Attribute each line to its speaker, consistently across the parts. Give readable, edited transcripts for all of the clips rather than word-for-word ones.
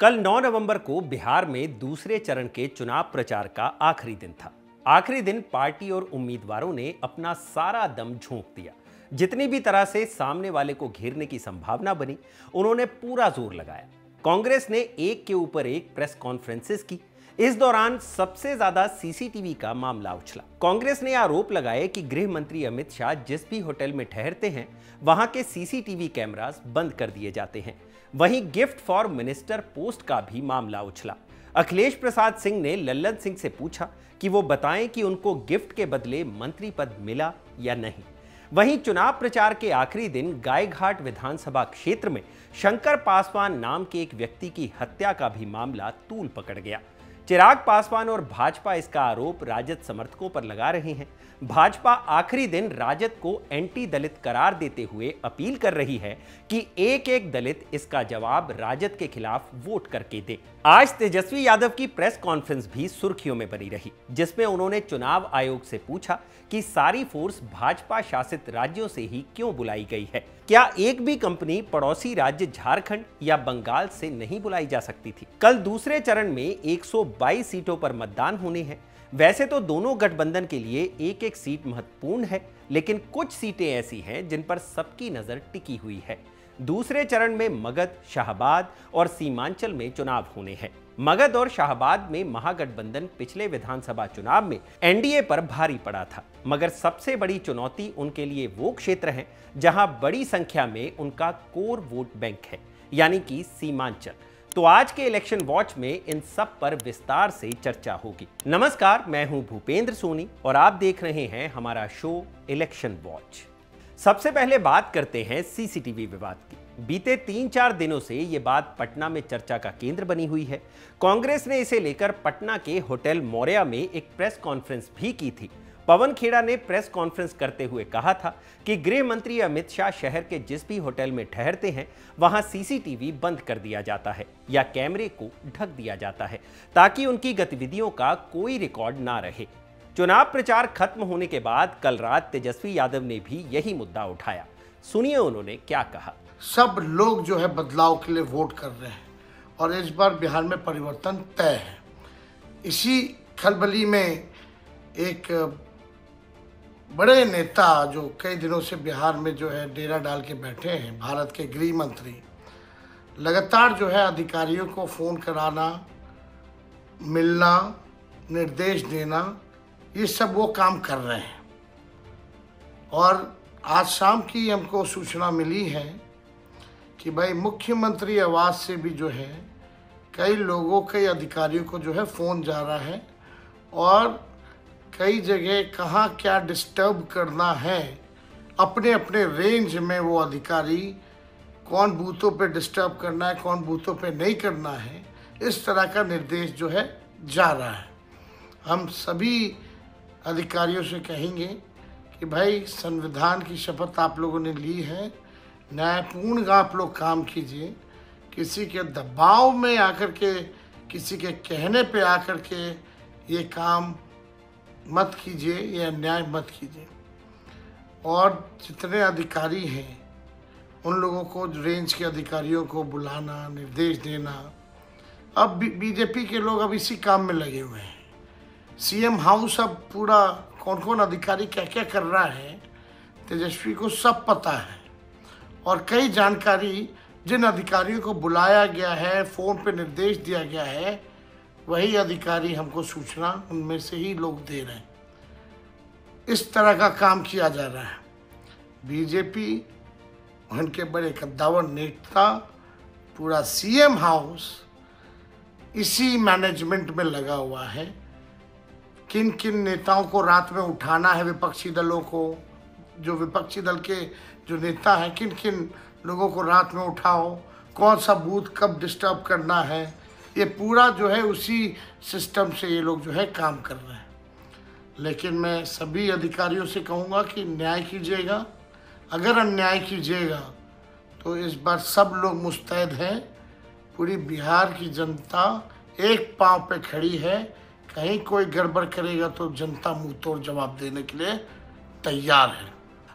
Speaker 1: कल 9 नवंबर को बिहार में दूसरे चरण के चुनाव प्रचार का आखिरी दिन था। आखिरी दिन पार्टी और उम्मीदवारों ने अपना सारा दम झोंक दिया। जितनी भी तरह से सामने वाले को घेरने की संभावना बनी, उन्होंने पूरा जोर लगाया। कांग्रेस ने एक के ऊपर एक प्रेस कॉन्फ्रेंसेस की। इस दौरान सबसे ज्यादा सीसीटीवी का मामला उछला। कांग्रेस ने आरोप लगाए कि गृह मंत्री अमित शाह जिस भी होटल में ठहरते हैं, वहां के सीसीटीवी कैमरास बंद कर दिए जाते हैं। वहीं गिफ्ट फॉर मिनिस्टर पोस्ट का भी मामला उछला। अखिलेश प्रसाद सिंह ने लल्लन सिंह से पूछा कि वो बताएं कि उनको गिफ्ट के बदले मंत्री पद मिला या नहीं। वहीं चुनाव प्रचार के आखिरी दिन गायघाट विधानसभा क्षेत्र में शंकर पासवान नाम के एक व्यक्ति की हत्या का भी मामला तूल पकड़ गया। चिराग पासवान और भाजपा इसका आरोप राजद समर्थकों पर लगा रहे हैं। भाजपा आखिरी दिन राजद को एंटी दलित करार देते हुए अपील कर रही है कि एक एक दलित इसका जवाब राजद के खिलाफ वोट करके दे। आज तेजस्वी यादव की प्रेस कॉन्फ्रेंस भी सुर्खियों में बनी रही, जिसमें उन्होंने चुनाव आयोग से पूछा कि सारी फोर्स भाजपा शासित राज्यों से ही क्यों बुलाई गई है। क्या एक भी कंपनी पड़ोसी राज्य झारखंड या बंगाल से नहीं बुलाई जा सकती थी? कल दूसरे चरण में 122 सीटों पर मतदान होने हैं। वैसे तो दोनों गठबंधन के लिए एक एक सीट महत्वपूर्ण है, लेकिन कुछ सीटें ऐसी हैं जिन पर सबकी नजर टिकी हुई है। दूसरे चरण में मगध, शाहबाद और सीमांचल में चुनाव होने हैं। मगध और शाहबाद में महागठबंधन पिछले विधानसभा चुनाव में एनडीए पर भारी पड़ा था, मगर सबसे बड़ी चुनौती उनके लिए वो क्षेत्र है जहां बड़ी संख्या में उनका कोर वोट बैंक है, यानी कि सीमांचल। तो आज के इलेक्शन वॉच में इन सब पर विस्तार से चर्चा होगी। नमस्कार, मैं हूं भूपेंद्र सोनी और आप देख रहे हैं हमारा शो इलेक्शन वॉच। सबसे पहले बात करते हैं सीसीटीवी विवाद की। बीते 3-4 दिनों से ये बात पटना में चर्चा का केंद्र बनी हुई है। कांग्रेस ने इसे लेकर पटना के होटल मौर्या में एक प्रेस कॉन्फ्रेंस भी की थी। पवन खेड़ा ने प्रेस कॉन्फ्रेंस करते हुए कहा था कि गृह मंत्री अमित शाह शहर के जिस भी होटल में ठहरते हैं, वहां सीसीटीवी बंद कर दिया जाता है या कैमरे को ढक दिया जाता है, ताकि उनकी गतिविधियों का कोई रिकॉर्ड ना रहे। चुनाव प्रचार खत्म होने के बाद कल रात तेजस्वी यादव ने भी यही मुद्दा उठाया। सुनिए उन्होंने क्या कहा।
Speaker 2: सब लोग जो है बदलाव के लिए वोट कर रहे हैं और इस बार बिहार में परिवर्तन तय है। इसी खलबली में एक बड़े नेता जो कई दिनों से बिहार में जो है डेरा डाल के बैठे हैं, भारत के गृह मंत्री, लगातार जो है अधिकारियों को फ़ोन कराना, मिलना, निर्देश देना, ये सब वो काम कर रहे हैं। और आज शाम की हमको सूचना मिली है कि भाई मुख्यमंत्री आवास से भी जो है कई लोगों, कई अधिकारियों को जो है फ़ोन जा रहा है और कई जगह कहाँ क्या डिस्टर्ब करना है, अपने अपने रेंज में वो अधिकारी कौन बूथों पे डिस्टर्ब करना है, कौन बूथों पे नहीं करना है, इस तरह का निर्देश जो है जा रहा है। हम सभी अधिकारियों से कहेंगे कि भाई संविधान की शपथ आप लोगों ने ली है, न्यायपूर्ण आप लोग काम कीजिए। किसी के दबाव में आकर के, किसी के कहने पे आकर के ये काम मत कीजिए, ये अन्याय मत कीजिए। और जितने अधिकारी हैं उन लोगों को, रेंज के अधिकारियों को बुलाना, निर्देश देना। अब बीजेपी के लोग अब इसी काम में लगे हुए हैं। सीएम हाउस अब पूरा कौन कौन अधिकारी क्या क्या कर रहा है, तेजस्वी को सब पता है। और कई जानकारी जिन अधिकारियों को बुलाया गया है, फ़ोन पे निर्देश दिया गया है, वही अधिकारी हमको सूचना उनमें से ही लोग दे रहे हैं। इस तरह का काम किया जा रहा है। बीजेपी, उनके बड़े कद्दावर नेता, पूरा सीएम हाउस इसी मैनेजमेंट में लगा हुआ है। किन किन नेताओं को रात में उठाना है, विपक्षी दलों को, जो विपक्षी दल के जो नेता हैं, किन किन लोगों को रात में उठाओ, कौन सा बूथ कब डिस्टर्ब करना है, ये पूरा जो है उसी सिस्टम से ये लोग जो है काम कर रहे हैं। लेकिन मैं सभी अधिकारियों से कहूँगा कि न्याय कीजिएगा। अगर अन्याय कीजिएगा तो इस बार सब लोग मुस्तैद हैं। पूरी बिहार की जनता एक पांव पे खड़ी है। कहीं कोई गड़बड़ करेगा तो जनता मुंह तोड़ जवाब देने के लिए तैयार है।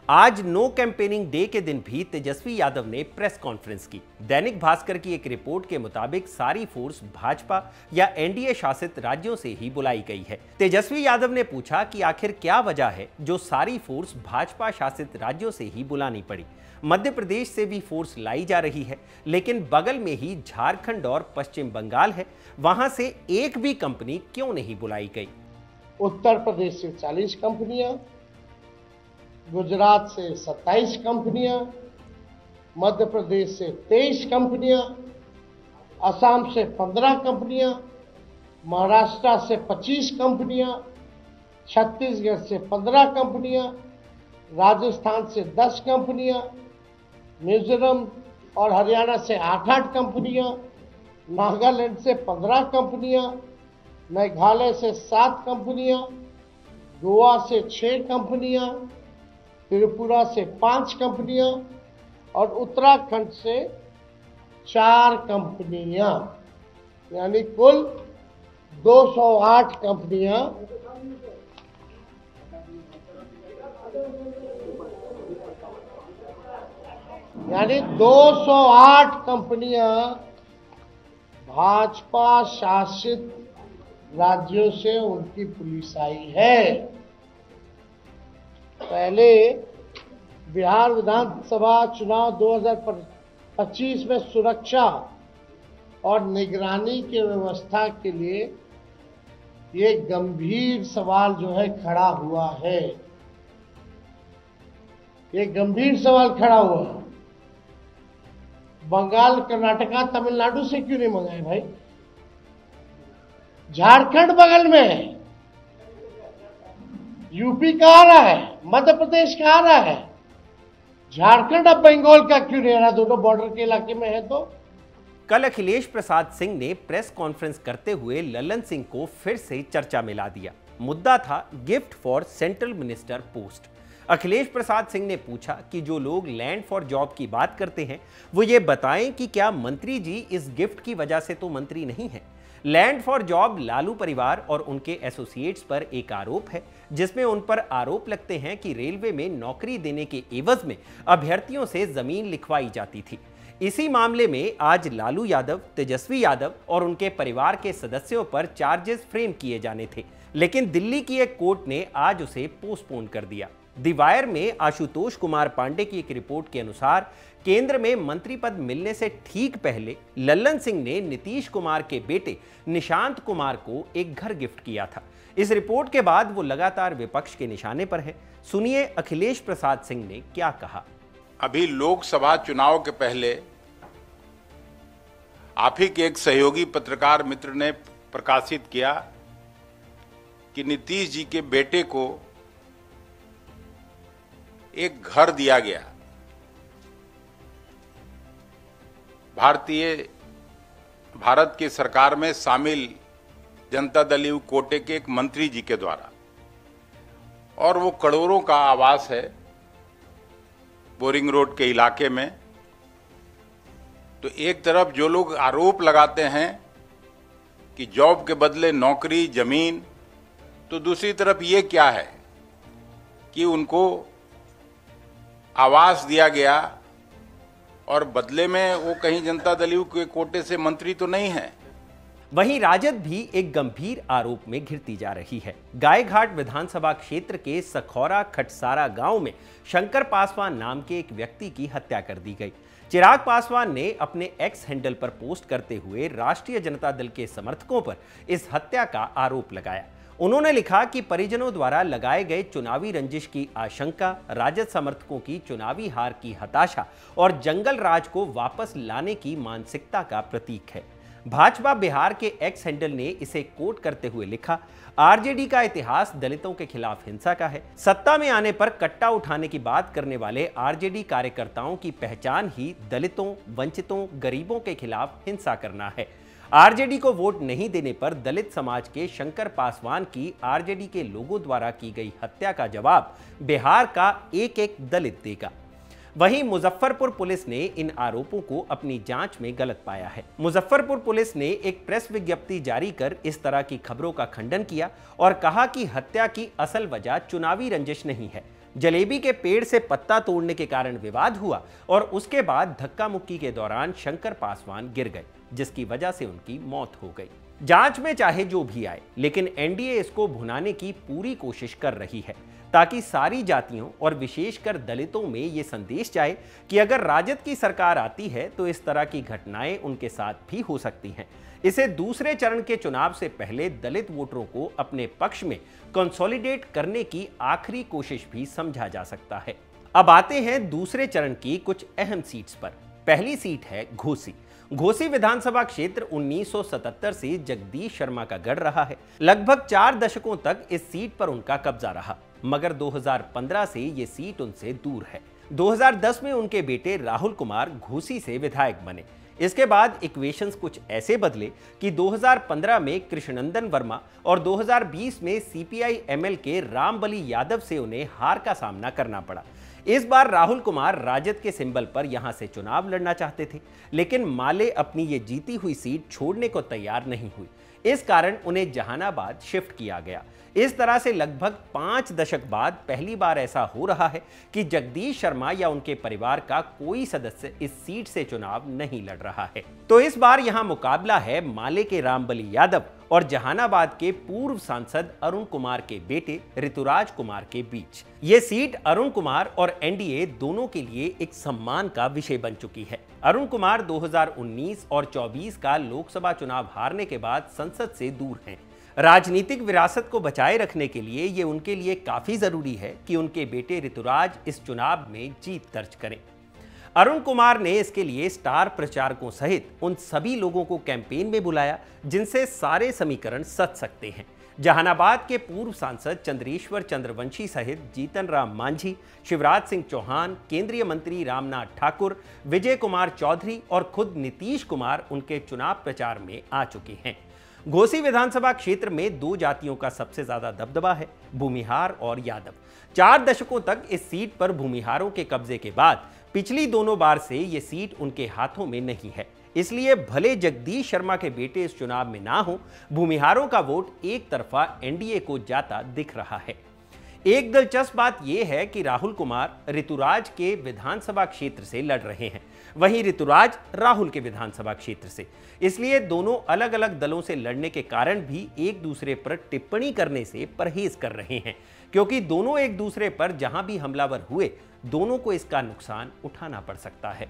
Speaker 1: आज नो कैंपेनिंग डे के दिन भी तेजस्वी यादव ने प्रेस कॉन्फ्रेंस की। दैनिक भास्कर की एक रिपोर्ट के मुताबिक सारी फोर्स भाजपा या एनडीए शासित राज्यों से ही बुलाई गई है। तेजस्वी यादव ने पूछा कि आखिर क्या वजह है जो सारी फोर्स भाजपा शासित राज्यों से ही बुलानी पड़ी। मध्य प्रदेश से भी फोर्स लाई जा रही है, लेकिन बगल में ही झारखंड और पश्चिम बंगाल है, वहां से एक भी कंपनी क्यों नहीं बुलाई गई?
Speaker 2: उत्तर प्रदेश से 40 कंपनियां, गुजरात से 27 कंपनियां, मध्य प्रदेश से 23 कंपनियां, असम से 15 कंपनियां, महाराष्ट्र से 25 कंपनियां, छत्तीसगढ़ से 15 कंपनियां, राजस्थान से 10 कंपनियां, मिजोरम और हरियाणा से 8-8 कंपनियां, नागालैंड से 15 कंपनियां, मेघालय से 7 कंपनियां, गोवा से 6 कंपनियां, त्रिपुरा से 5 कंपनियां और उत्तराखंड से 4 कंपनियां, यानी कुल 208 कंपनियां यानी 208 कंपनियां भाजपा शासित राज्यों से उनकी पुलिस आई है। पहले बिहार विधानसभा चुनाव 2025 में सुरक्षा और निगरानी की व्यवस्था के लिए ये गंभीर सवाल जो है खड़ा हुआ है। ये गंभीर सवाल खड़ा हुआ है। बंगाल, कर्नाटका, तमिलनाडु से क्यों नहीं मंगाए भाई? झारखंड बगल में है, यूपी का आ रहा है, मध्य प्रदेश का आ रहा है, झारखंड अब बंगाल का क्यों नहीं आ रहा? दोनों बॉर्डर के इलाके में है। तो
Speaker 1: कल अखिलेश प्रसाद सिंह ने प्रेस कॉन्फ्रेंस करते हुए लल्लन सिंह को फिर से चर्चा में ला दिया। मुद्दा था gift for central minister post. Akhilesh Prasad Singh ने पूछा कि जो लोग लैंड फॉर जॉब की बात करते हैं वो ये बताएं कि क्या मंत्री जी इस गिफ्ट की वजह से तो मंत्री नहीं है। लैंड फॉर जॉब लालू परिवार और उनके एसोसिएट्स पर एक आरोप है, जिसमें उन पर आरोप लगते हैं कि रेलवे में नौकरी देने के एवज में अभ्यर्थियों से जमीन लिखवाई जाती थी। इसी मामले में आज लालू यादव, तेजस्वी यादव और उनके परिवार के सदस्यों पर चार्जेस फ्रेम किए जाने थे, लेकिन दिल्ली की एक कोर्ट ने आज उसे पोस्टपोन कर दिया। दी वायर में आशुतोष कुमार पांडे की एक रिपोर्ट के अनुसार केंद्र में मंत्री पद मिलने से ठीक पहले लल्लन सिंह ने नीतीश कुमार के बेटे निशांत कुमार को एक घर गिफ्ट किया था। इस रिपोर्ट के बाद वो लगातार विपक्ष के निशाने पर है। सुनिए अखिलेश प्रसाद सिंह ने क्या कहा।
Speaker 3: अभी लोकसभा चुनाव के पहले आप ही के एक सहयोगी पत्रकार मित्र ने प्रकाशित किया कि नीतीश जी के बेटे को एक घर दिया गया भारत की सरकार में शामिल जनता दल यू कोटे के एक मंत्री जी के द्वारा, और वो करोड़ों का आवास है बोरिंग रोड के इलाके में। तो एक तरफ जो लोग आरोप लगाते हैं कि जॉब के बदले नौकरी, जमीन, तो दूसरी तरफ ये क्या है कि उनको आवास दिया गया और बदले में वो कहीं जनता दल यू के कोटे से मंत्री तो नहीं है।
Speaker 1: वहीं राजद भी एक गंभीर आरोप में घिरती जा रही है। गायघाट विधानसभा क्षेत्र के सखौरा खटसारा गांव में शंकर पासवान नाम के एक व्यक्ति की हत्या कर दी गई। चिराग पासवान ने अपने एक्स हैंडल पर पोस्ट करते हुए राष्ट्रीय जनता दल के समर्थकों पर इस हत्या का आरोप लगाया। उन्होंने लिखा कि परिजनों द्वारा लगाए गए चुनावी रंजिश की आशंका, राजद समर्थकों की चुनावी हार की हताशा और जंगल राज को वापस लाने की मानसिकता का प्रतीक है। भाजपा बिहार के एक्स हैंडल ने इसे कोट करते हुए लिखा, आरजेडी का इतिहास दलितों के खिलाफ हिंसा का है। सत्ता में आने पर कट्टा उठाने की बात करने वाले आरजेडी कार्यकर्ताओं की पहचान ही दलितों, वंचितों, गरीबों के खिलाफ हिंसा करना है। आरजेडी को वोट नहीं देने पर दलित समाज के शंकर पासवान की आरजेडी के लोगों द्वारा की गई हत्या का जवाब बिहार का एक एक दलित देगा। वहीं मुजफ्फरपुर पुलिस ने इन आरोपों को अपनी जांच में गलत पाया है। मुजफ्फरपुर पुलिस ने एक प्रेस विज्ञप्ति जारी कर इस तरह की खबरों का खंडन किया और कहा कि हत्या की असल वजह चुनावी रंजिश नहीं है, जलेबी के पेड़ से पत्ता तोड़ने के कारण विवाद हुआ और उसके बाद धक्का मुक्की के दौरान शंकर पासवान गिर गए, जिसकी वजह से उनकी मौत हो गई। जांच में चाहे जो भी आए, लेकिन एनडीए इसको भुनाने की पूरी कोशिश कर रही है ताकि सारी जातियों और विशेषकर दलितों में ये संदेश जाए कि अगर राजद की सरकार आती है तो इस तरह की घटनाएं उनके साथ भी हो सकती हैं। इसे दूसरे चरण के चुनाव से पहले दलित वोटरों को अपने पक्ष में कंसोलिडेट करने की आखिरी कोशिश भी समझा जा सकता है। अब आते हैं दूसरे चरण की कुछ अहम सीट्स पर। पहली सीट है घोसी। घोसी विधानसभा क्षेत्र 1977 से जगदीश शर्मा का गढ़ रहा है। लगभग 4 दशकों तक इस सीट पर उनका कब्जा रहा, मगर 2015 से ये सीट उनसे दूर है। 2010 में उनके बेटे राहुल कुमार घोसी से विधायक बने। इसके बाद इक्वेशंस कुछ ऐसे बदले कि 2015 में कृष्णनंदन वर्मा और 2020 में सीपीआई एमएल के रामबली यादव से उन्हें हार का सामना करना पड़ा। इस बार राहुल कुमार राजद के सिंबल पर यहां से चुनाव लड़ना चाहते थे, लेकिन माले अपनी ये जीती हुई सीट छोड़ने को तैयार नहीं हुई। इस कारण उन्हें जहानाबाद शिफ्ट किया गया। इस तरह से लगभग 5 दशक बाद पहली बार ऐसा हो रहा है कि जगदीश शर्मा या उनके परिवार का कोई सदस्य इस सीट से चुनाव नहीं लड़ रहा है। तो इस बार यहां मुकाबला है माले के रामबली यादव और जहानाबाद के पूर्व सांसद अरुण कुमार के बेटे ऋतुराज कुमार के बीच। ये सीट अरुण कुमार और एनडीए दोनों के लिए एक सम्मान का विषय बन चुकी है। अरुण कुमार 2019 और 24 का लोकसभा चुनाव हारने के बाद संसद से दूर हैं। राजनीतिक विरासत को बचाए रखने के लिए ये उनके लिए काफी जरूरी है कि उनके बेटे ऋतुराज इस चुनाव में जीत दर्ज करें। अरुण कुमार ने इसके लिए स्टार प्रचारकों सहित उन सभी लोगों को कैंपेन में बुलाया जिनसे सारे समीकरण सच सकते हैं। जहानाबाद के पूर्व सांसद चंद्रेश्वर चंद्रवंशी सहित जीतन राम मांझी, शिवराज सिंह चौहान, केंद्रीय मंत्री रामनाथ ठाकुर, विजय कुमार चौधरी और खुद नीतीश कुमार उनके चुनाव प्रचार में आ चुके हैं। घोसी विधानसभा क्षेत्र में 2 जातियों का सबसे ज्यादा दबदबा है, भूमिहार और यादव। 4 दशकों तक इस सीट पर भूमिहारों के कब्जे के बाद पिछली दोनों बार से ये सीट उनके हाथों में नहीं है। इसलिए भले जगदीश शर्मा के बेटे इस चुनाव में ना हो, भूमिहारों का वोट एक तरफा एनडीए को जाता दिख रहा है। एक दिलचस्प बात यह है कि राहुल कुमार ऋतुराज के विधानसभा क्षेत्र से लड़ रहे हैं, वहीं ऋतुराज राहुल के विधानसभा क्षेत्र से। इसलिए दोनों अलग अलग दलों से लड़ने के कारण भी एक दूसरे पर टिप्पणी करने से परहेज कर रहे हैं, क्योंकि दोनों एक दूसरे पर जहां भी हमलावर हुए, दोनों को इसका नुकसान उठाना पड़ सकता है।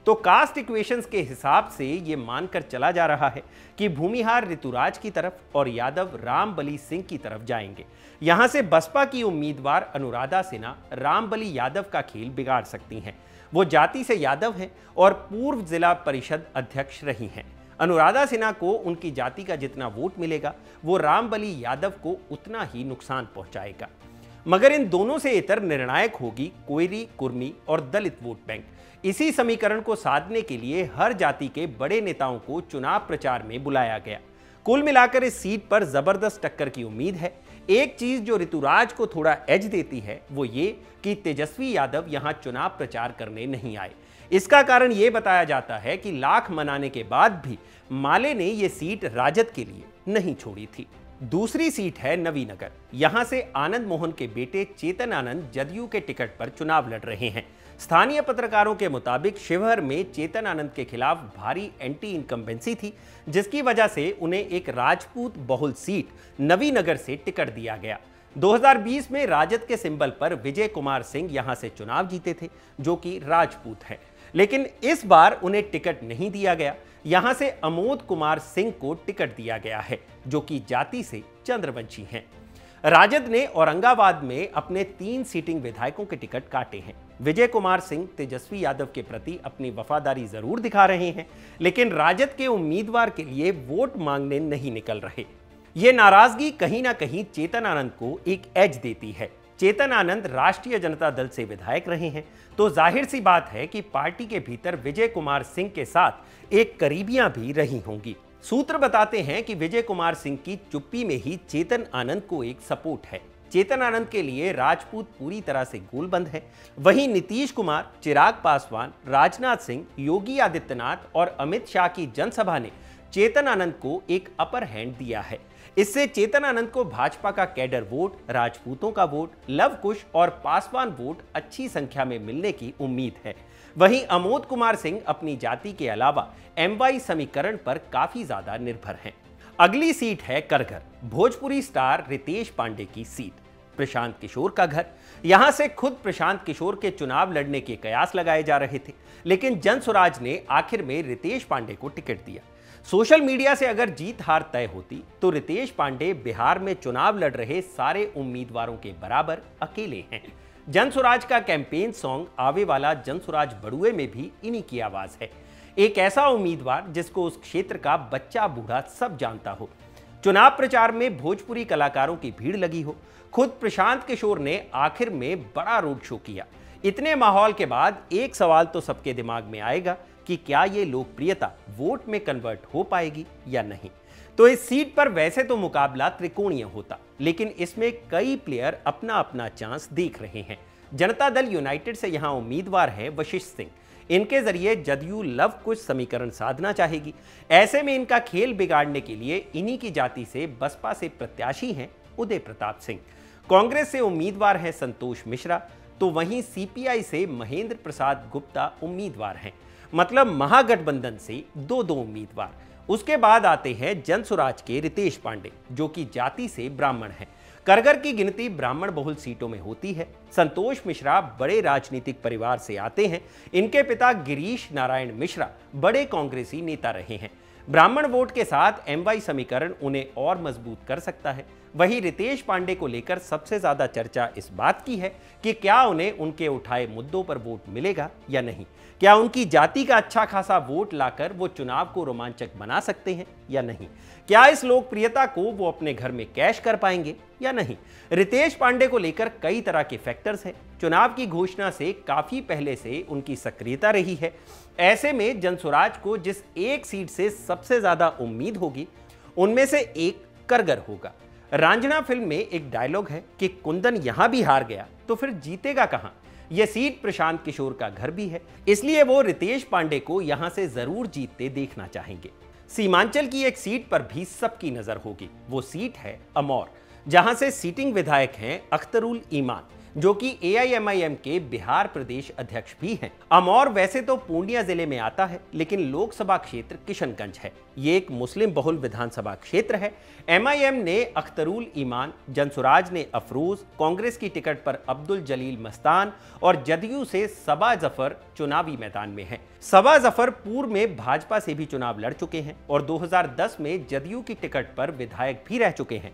Speaker 1: तो कास्ट इक्वेशंस के हिसाब से ये मानकर चला जा रहा है कि भूमिहार ऋतुराज की तरफ और यादव रामबली सिंह की तरफ जाएंगे। यहां से बसपा की उम्मीदवार अनुराधा सिन्हा रामबली यादव का खेल बिगाड़ सकती हैं। वो जाति से यादव हैं और पूर्व जिला परिषद अध्यक्ष रही हैं। अनुराधा सिन्हा को उनकी जाति का जितना वोट मिलेगा, वो रामबली यादव को उतना ही नुकसान पहुंचाएगा। मगर इन दोनों से इतर निर्णायक होगी कोयरी, कुर्मी और दलित वोट बैंक। इसी समीकरण को साधने के लिए हर जाति के बड़े नेताओं को चुनाव प्रचार में बुलाया गया। कुल मिलाकर इस सीट पर जबरदस्त टक्कर की उम्मीद है। एक चीज जो ऋतुराज को थोड़ा एज देती है वो ये कि तेजस्वी यादव यहां चुनाव प्रचार करने नहीं आए। इसका कारण यह बताया जाता है कि लाख मनाने के बाद भी माले ने यह सीट राजद के लिए नहीं छोड़ी थी। दूसरी सीट है नवीनगर। यहां से आनंद मोहन के बेटे चेतन आनंद जदयू के टिकट पर चुनाव लड़ रहे हैं। स्थानीय पत्रकारों के मुताबिक शिवहर में चेतन आनंद के खिलाफ भारी एंटी इनकम्बेंसी थी, जिसकी वजह से उन्हें एक राजपूत बहुल सीट नवीनगर से टिकट दिया गया। 2020 में राजद के सिंबल पर विजय कुमार सिंह यहां से चुनाव जीते थे, जो कि राजपूत हैं, लेकिन इस बार उन्हें टिकट नहीं दिया गया। यहां से अमोद कुमार सिंह को टिकट दिया गया है, जो कि जाति से चंद्रवंशी हैं। राजद ने औरंगाबाद में अपने 3 सीटिंग विधायकों के टिकट काटे हैं। विजय कुमार सिंह तेजस्वी यादव के प्रति अपनी वफादारी जरूर दिखा रहे हैं, लेकिन राजद के उम्मीदवार के लिए वोट मांगने नहीं निकल रहे। ये नाराजगी कहीं ना कहीं चेतन आनंद को एक एज देती है। चेतन आनंद राष्ट्रीय जनता दल से विधायक रहे हैं, तो जाहिर सी बात है कि पार्टी के भीतर विजय कुमार सिंह के साथ एक करीबियां भी रही होंगी। सूत्र बताते हैं कि विजय कुमार सिंह की चुप्पी में ही चेतन आनंद को एक सपोर्ट है। चेतन आनंद के लिए राजपूत पूरी तरह से गोलबंद है। वहीं नीतीश कुमार, चिराग पासवान, राजनाथ सिंह, योगी आदित्यनाथ और अमित शाह की जनसभा ने चेतन आनंद को एक अपर हैंड दिया है। इससे चेतन आनंद को भाजपा का कैडर वोट, राजपूतों का वोट, लव कुश और पासवान वोट अच्छी संख्या में मिलने की उम्मीद है। वहीं अमोद कुमार सिंह अपनी जाति के अलावा MY समीकरण पर काफी ज्यादा निर्भर हैं। अगली सीट है करगर, भोजपुरी स्टार रितेश पांडे की सीट, प्रशांत किशोर का घर। यहां से खुद प्रशांत किशोर के चुनाव लड़ने के कयास लगाए जा रहे थे, लेकिन जनसुराज ने आखिर में रितेश पांडे को टिकट दिया। सोशल मीडिया से अगर जीत हार तय होती तो रितेश पांडे बिहार में चुनाव लड़ रहे सारे उम्मीदवारों के बराबर अकेले हैं। जनसुराज का कैंपेन सॉन्ग आवे वाला जनसुराज बड़ुए में भी इन्हीं की आवाज है। एक ऐसा उम्मीदवार जिसको उस क्षेत्र का बच्चा बूढ़ा सब जानता हो। चुनाव प्रचार में भोजपुरी कलाकारों की भीड़ लगी हो। खुद प्रशांत किशोर ने आखिर में बड़ा रोड शो किया। इतने माहौल के बाद एक सवाल तो सबके दिमाग में आएगा कि क्या ये लोकप्रियता वोट में कन्वर्ट हो पाएगी या नहीं। तो इस सीट पर वैसे तो मुकाबला त्रिकोणीय होता, लेकिन इसमें कई प्लेयर अपना अपना चांस देख रहे हैं। जनता दल यूनाइटेड से यहां उम्मीदवार है वशिष्ठ सिंह। इनके जरिए जदयू लव कुश समीकरण साधना चाहेगी। ऐसे में इनका खेल बिगाड़ने के लिए इन्हीं की जाति से बसपा से प्रत्याशी हैं उदय प्रताप सिंह। कांग्रेस से उम्मीदवार हैं संतोष मिश्रा, तो वहीं CPI से महेंद्र प्रसाद गुप्ता उम्मीदवार हैं। मतलब महागठबंधन से दो उम्मीदवार। उसके बाद आते हैं जनसुराज के रितेश पांडे, जो कि जाति से ब्राह्मण हैं। करगर की गिनती ब्राह्मण बहुल सीटों में होती है। संतोष मिश्रा बड़े राजनीतिक परिवार से आते हैं। इनके पिता गिरीश नारायण मिश्रा बड़े कांग्रेसी नेता रहे हैं। ब्राह्मण वोट के साथ MY समीकरण उन्हें और मजबूत कर सकता है। वहीं रितेश पांडे को लेकर सबसे ज्यादा चर्चा इस बात की है कि क्या उन्हें उनके उठाए मुद्दों पर वोट मिलेगा या नहीं। क्या उनकी जाति का अच्छा खासा वोट लाकर वो चुनाव को रोमांचक बना सकते हैं या नहीं। क्या इस लोकप्रियता को वो अपने घर में कैश कर पाएंगे या नहीं। रितेश पांडे को लेकर कई तरह के फैक्टर्स हैं। चुनाव की घोषणा से काफी पहले से उनकी सक्रियता रही है। ऐसे में जनसुराज को जिस एक सीट से सबसे ज्यादा उम्मीद होगी उनमें से एक करगर होगा। रांझना फिल्म में एक डायलॉग है कि कुंदन यहां भी हार गया तो फिर जीतेगा कहां। यह सीट प्रशांत किशोर का घर भी है, इसलिए वो रितेश पांडे को यहां से जरूर जीतते देखना चाहेंगे। सीमांचल की एक सीट पर भी सबकी नजर होगी। वो सीट है अमौर, जहां से सिटिंग विधायक हैं अख्तरुल ईमान, जो कि AIMIM के बिहार प्रदेश अध्यक्ष भी हैं। अमौर वैसे तो पूर्णिया जिले में आता है, लेकिन लोकसभा क्षेत्र किशनगंज है। ये एक मुस्लिम बहुल विधानसभा क्षेत्र है। MIM ने अख्तरुल ईमान, जनसुराज ने अफरोज, कांग्रेस की टिकट पर अब्दुल जलील मस्तान और जदयू से सबा जफर चुनावी मैदान में है। सबा जफर पूर्व में भाजपा से भी चुनाव लड़ चुके हैं और 2010 में जदयू की टिकट पर विधायक भी रह चुके हैं।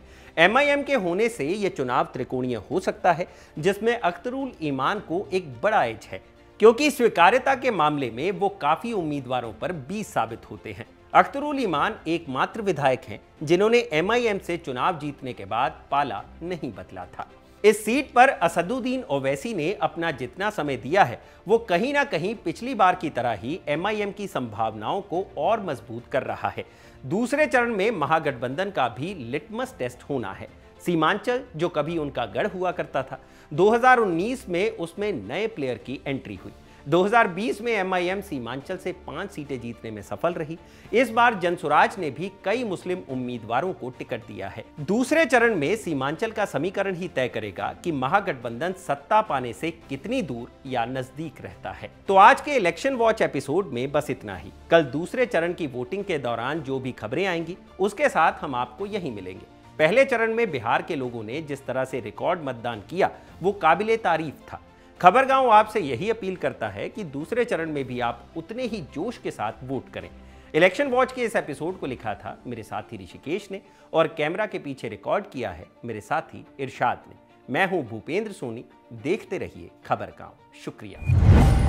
Speaker 1: MIM के होने से यह चुनाव त्रिकोणीय हो सकता है, जिसमें अख्तरुल ईमान को एक बड़ा एज है, क्योंकि स्वीकार्यता के मामले में वो काफी उम्मीदवारों पर 20 साबित होते हैं। अख्तरुल ईमान एकमात्र विधायक हैं जिन्होंने MIM से चुनाव जीतने के बाद पाला नहीं बदला था। इस सीट पर असदुद्दीन ओवैसी ने अपना जितना समय दिया है वो कहीं ना कहीं पिछली बार की तरह ही MIM की संभावनाओं को और मजबूत कर रहा है। दूसरे चरण में महागठबंधन का भी लिटमस टेस्ट होना है। सीमांचल, जो कभी उनका गढ़ हुआ करता था, 2019 में उसमें नए प्लेयर की एंट्री हुई। 2020 में MIM सीमांचल से 5 सीटें जीतने में सफल रही। इस बार जनसुराज ने भी कई मुस्लिम उम्मीदवारों को टिकट दिया है। दूसरे चरण में सीमांचल का समीकरण ही तय करेगा कि महागठबंधन सत्ता पाने से कितनी दूर या नजदीक रहता है। तो आज के इलेक्शन वॉच एपिसोड में बस इतना ही। कल दूसरे चरण की वोटिंग के दौरान जो भी खबरें आएंगी उसके साथ हम आपको यहीं मिलेंगे। पहले चरण में बिहार के लोगों ने जिस तरह से रिकॉर्ड मतदान किया वो काबिले तारीफ था। खबरगांव आपसे यही अपील करता है कि दूसरे चरण में भी आप उतने ही जोश के साथ वोट करें। इलेक्शन वॉच के इस एपिसोड को लिखा था मेरे साथी ऋषिकेश ने और कैमरा के पीछे रिकॉर्ड किया है मेरे साथी इरशाद ने। मैं हूं भूपेंद्र सोनी। देखते रहिए खबरगांव। शुक्रिया।